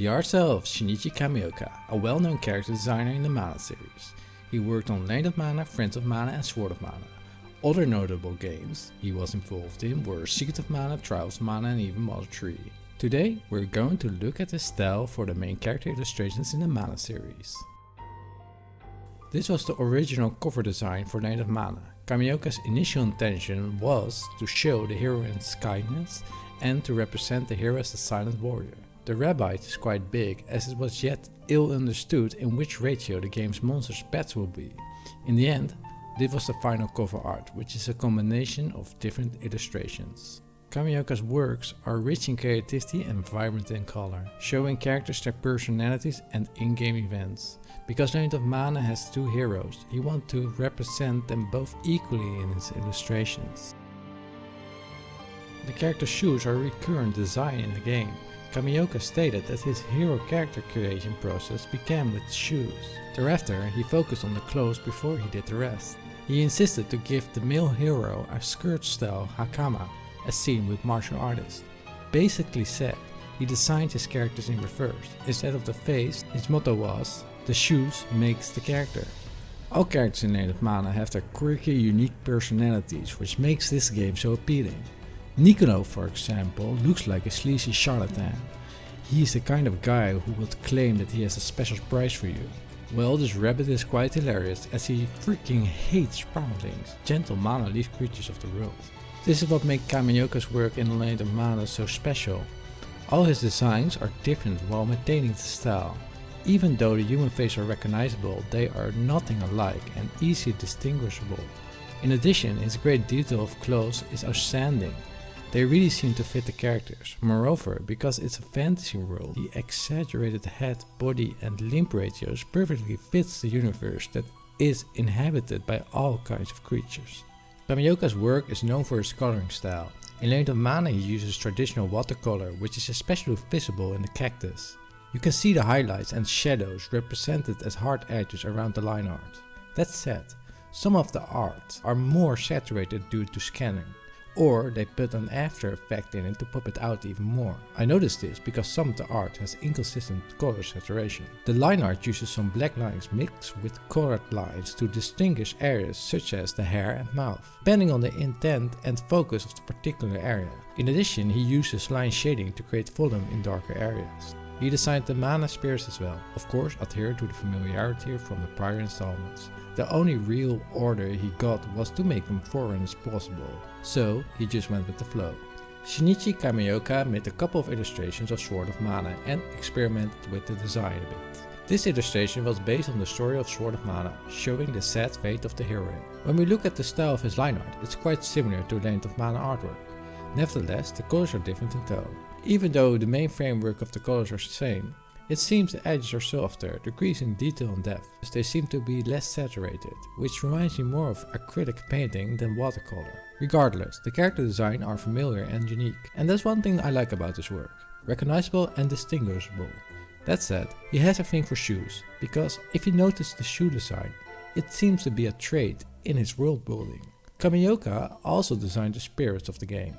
The art style of Shinichi Kameoka, a well-known character designer in the Mana series. He worked on LoM and Mana, Friends of Mana and Sword of Mana. Other notable games he was involved in were Secret of Mana, Trials of Mana and even Mother 3. Today we're going to look at his style for the main character illustrations in the Mana series. This was the original cover design for LoM and Mana. Kameoka's initial intention was to show the heroine's kindness and to represent the hero as a silent warrior. The rabbit is quite big, as it was yet ill understood in which ratio the game's monsters' pets will be. In the end, this was the final cover art, which is a combination of different illustrations. Kameoka's works are rich in creativity and vibrant in color, showing characters their personalities and in-game events. Because LoM and Mana has two heroes, he wanted to represent them both equally in his illustrations. The character's shoes are a recurrent design in the game. Kameoka stated that his hero character creation process began with shoes. Thereafter, he focused on the clothes before he did the rest. He insisted to give the male hero a skirt style hakama, as seen with martial artists. Basically said, he designed his characters in reverse. Instead of the face, his motto was, "The shoes makes the character." All characters in LoM and Mana have their quirky, unique personalities, which makes this game so appealing. Nicolo, for example, looks like a sleazy charlatan. He is the kind of guy who would claim that he has a special prize for you. Well, this rabbit is quite hilarious, as he freaking hates sproutings, gentle mana leaf creatures of the world. This is what makes Kameoka's work in LoM and Mana so special. All his designs are different while maintaining the style. Even though the human face are recognizable, they are nothing alike and easily distinguishable. In addition, his great detail of clothes is outstanding. They really seem to fit the characters. Moreover, because it's a fantasy world, the exaggerated head, body and limb ratios perfectly fits the universe that is inhabited by all kinds of creatures. Kameoka's work is known for his coloring style. In LoM and Mana he uses traditional watercolor, which is especially visible in the cactus. You can see the highlights and shadows represented as hard edges around the line art. That said, some of the art are more saturated due to scanning, or they put an after effect in it to pop it out even more. I noticed this because some of the art has inconsistent color saturation. The line art uses some black lines mixed with colored lines to distinguish areas such as the hair and mouth, depending on the intent and focus of the particular area. In addition, he uses line shading to create volume in darker areas. He designed the mana spears as well, of course adhering to the familiarity from the prior installments. The only real order he got was to make them foreign as possible, so he just went with the flow. Shinichi Kameoka made a couple of illustrations of Sword of Mana and experimented with the design a bit. This illustration was based on the story of Sword of Mana, showing the sad fate of the heroine. When we look at the style of his line art, it's quite similar to LoM and Mana artwork. Nevertheless, the colors are different in tone. Even though the main framework of the colors are the same, it seems the edges are softer, decreasing detail and depth. They seem to be less saturated, which reminds me more of acrylic painting than watercolor. Regardless, the character design are familiar and unique, and that's one thing I like about his work. Recognizable and distinguishable. That said, he has a thing for shoes, because if you notice the shoe design, it seems to be a trait in his world building. Kameoka also designed the spirits of the game.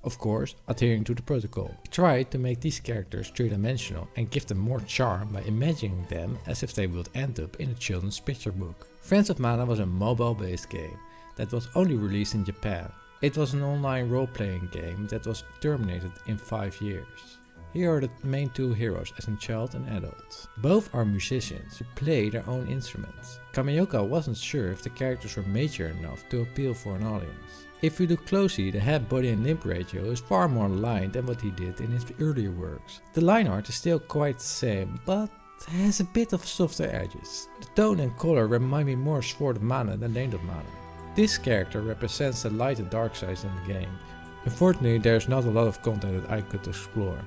Of course, adhering to the protocol. He tried to make these characters three-dimensional and give them more charm by imagining them as if they would end up in a children's picture book. Friends of Mana was a mobile-based game that was only released in Japan. It was an online role-playing game that was terminated in 5 years. Here are the main two heroes as a child and adult. Both are musicians who play their own instruments. Kameoka wasn't sure if the characters were mature enough to appeal for an audience. If you look closely, the head, body and limb ratio is far more aligned than what he did in his earlier works. The line art is still quite the same, but has a bit of softer edges. The tone and color remind me more of Sword of Mana than LoM and Mana. This character represents the light and dark sides in the game. Unfortunately, there's not a lot of content that I could explore.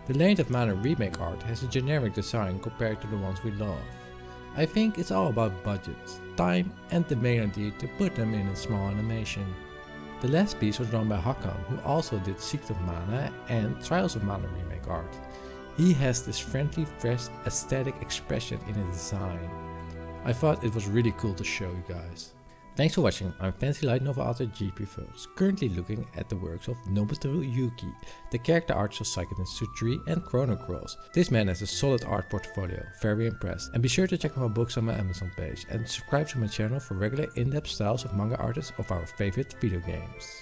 The LoM and Mana remake art has a generic design compared to the ones we love. I think it's all about budget, time and the ability to put them in a small animation. The last piece was drawn by Hakan, who also did Secret of Mana and Trials of Mana remake art. He has this friendly, fresh, aesthetic expression in his design. I thought it was really cool to show you guys. Thanks for watching. I'm fantasy light novel author GP Films, currently looking at the works of Nobuteru Yuki, the character artist of Seiken Densetsu 3 and Chrono Cross. This man has a solid art portfolio, very impressed. And be sure to check out my books on my Amazon page and subscribe to my channel for regular in-depth styles of manga artists of our favorite video games.